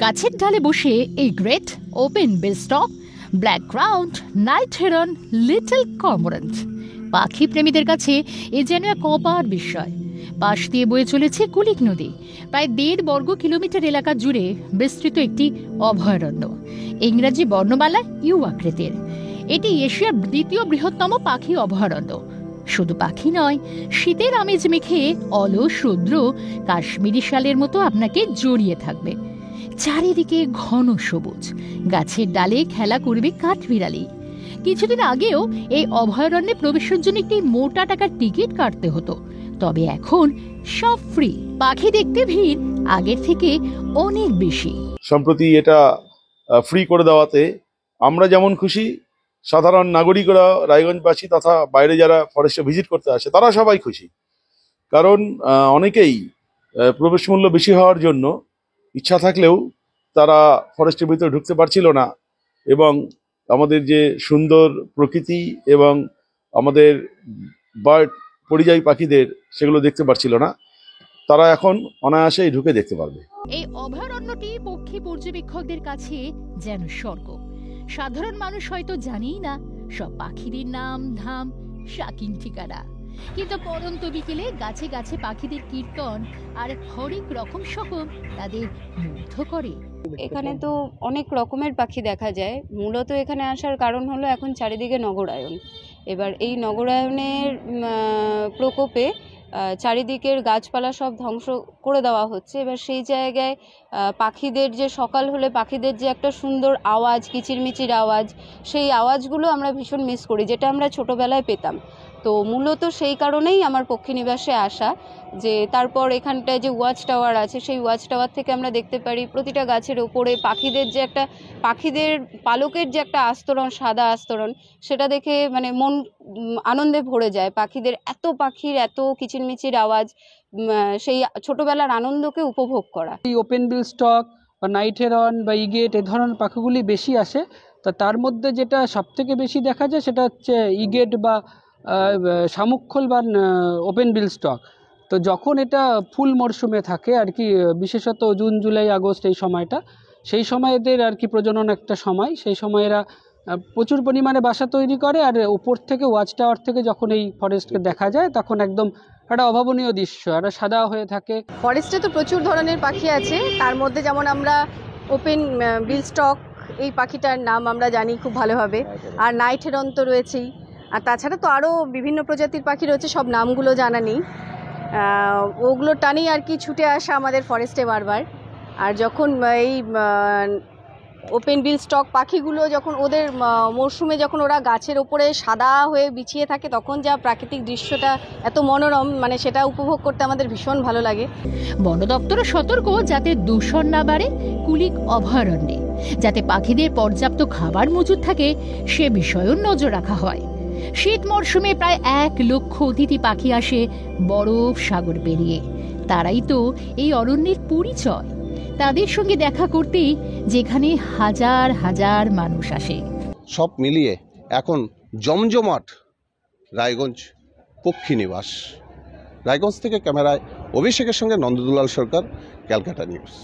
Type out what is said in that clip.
গাছের ডালে বসে এই great open bill stork, black crowned, night heron, little cormorant পাখি প্রেমীদের কাছে এ যেন এক অপার বিস্ময়। পাশ দিয়ে বয়ে চলেছে কুলিক নদী। প্রায় 1.5 বর্গ কিলোমিটার এলাকা জুড়ে বিস্তৃত একটি অভয়ারণ্য। ইংরাজি বর্ণমালা ইউ আকৃতির। এটি এশিয়ার 2য় বৃহত্তম পাখি অভয়ারণ্য। শুধু পাখি নয়, শীতের আমেজ মেখে অলস রৌদ্র কাশ্মীরি শালের মতো আপনাকে জড়িয়ে থাকবে। চারিদিকে ঘন সবুজ, গাছের ডালে খেলা করবে কাঠবিড়ালি। কিছুদিন আগেও এই অভয়ারণ্যে প্রবেশের জন্য একটি মোটা টাকার টিকিট কাটতে হতো, তবে এখন সব ফ্রি। পাখি দেখতে ভিড় আগের থেকে অনেক বেশি। সম্প্রতি এটা ফ্রি করে দেওয়াতে আমরা যেমন খুশি, সাধারণ নাগরিকরা, রায়গঞ্জবাসী তথা বাইরে যারা ফরেস্টে ভিজিট করতে আসে তারা সবাই খুশি। কারণ অনেকেই প্রবেশ মূল্য বেশি হওয়ার জন্য ইচ্ছা থাকলেও তারা ফরেস্টের ভিতরে ঢুকতে পারছিল না, এবং আমাদের যে সুন্দর প্রকৃতি এবং আমাদের বার্ড পরিযায়ী পাখিদের সেগুলো দেখতে পারছিল না। তারা এখন অনায়াসেই ঢুকে দেখতে পারবে। এই অভয়ারণ্যটি পক্ষী পর্যবেক্ষকদের কাছে যেন স্বর্গ। সাধারণ মানুষ হয়তো জানেই না সব পাখিদের নাম, ধাম, শাকিং ঠিকানা, কিন্তু পরন্ত বিকেলে গাছে গাছে পাখিদের কীর্তন আর হরেক রকম সকম তাদের মুগ্ধ করে। এখানে তো অনেক রকমের পাখি দেখা যায়। মূলত এখানে আসার কারণ হলো এখন চারিদিকে নগরায়ন। এবার এই নগরায়নের প্রকোপে চারিদিকের গাছপালা সব ধ্বংস করে দেওয়া হচ্ছে। এবার সেই জায়গায় পাখিদের যে সকাল হলে পাখিদের যে একটা সুন্দর আওয়াজ, কিচিরমিচির আওয়াজ, সেই আওয়াজগুলো আমরা ভীষণ মিস করি, যেটা আমরা ছোটোবেলায় পেতাম। তো মূলত সেই কারণেই আমার পক্ষী নিবাসে আসা। যে তারপর এখানটায় যে ওয়াচ টাওয়ার আছে, সেই ওয়াচ টাওয়ার থেকে আমরা দেখতে পারি প্রতিটা গাছের ওপরে পাখিদের যে একটা পাখিদের পালকের যে একটা আস্তরণ, সাদা আস্তরণ, সেটা দেখে মানে মন আনন্দে ভরে যায়। পাখিদের পাখির এত কিচিরমিচির আওয়াজ, সেই ছোটবেলার আনন্দকে উপভোগ করা। এই ওপেন বিল স্টক বা নাইট হেরন বা ইগেট এ ধরনের পাখিগুলি বেশি আসে। তো তার মধ্যে যেটা সবথেকে বেশি দেখা যায় সেটা হচ্ছে ইগেট বা শামুকখোল বা ওপেন বিল স্টক। তো যখন এটা ফুল মরশুমে থাকে আর কি, বিশেষত জুন, জুলাই, আগস্ট এই সময়টা, সেই সময় এদের আর কি প্রজনন একটা সময়। সেই সময় এরা প্রচুর পরিমাণে বাসা তৈরি করে, আর উপর থেকে ওয়াচ টাওয়ার থেকে যখন এই ফরেস্টকে দেখা যায় তখন একদম একটা অভাবনীয় দৃশ্য, একটা সাদা হয়ে থাকে। ফরেস্টে তো প্রচুর ধরনের পাখি আছে, তার মধ্যে যেমন আমরা ওপেন বিল স্টক এই পাখিটার নাম আমরা জানি খুব ভালোভাবে, আর নাইট হেরন তো রয়েছেই, আর তাছাড়া তো আরও বিভিন্ন প্রজাতির পাখি রয়েছে, সব নামগুলো জানা নেই। ওগুলো টানেই আর কি ছুটে আসা আমাদের ফরেস্টে বারবার। আর যখন এই ওপেন বিল স্টক পাখিগুলো যখন ওদের মরশুমে যখন ওরা গাছের ওপরে সাদা হয়ে বিছিয়ে থাকে, তখন যা প্রাকৃতিক দৃশ্যটা এত মনোরম, মানে সেটা উপভোগ করতে আমাদের ভীষণ ভালো লাগে। বন দপ্তরও সতর্ক যাতে দূষণ না বাড়ে কুলিক অভয়ারণ্যে, যাতে পাখিদের পর্যাপ্ত খাবার মজুদ থাকে সে বিষয়েও নজর রাখা হয়। শীত মরশুমে প্রায় 1 লক্ষ অতিথি পাখি আসে বরফ সাগর পেরিয়ে। তারাই তো এই অরণ্যের পরিচয়। তাদের সঙ্গে দেখা করতেই যেখানে হাজার হাজার মানুষ আসে। সব মিলিয়ে এখন জমজমাট রায়গঞ্জ পক্ষী নিবাস। রায়গঞ্জ থেকে ক্যামেরায় অভিষেকের সঙ্গে নন্দদুলাল সরকার, ক্যালকাটা নিউজ।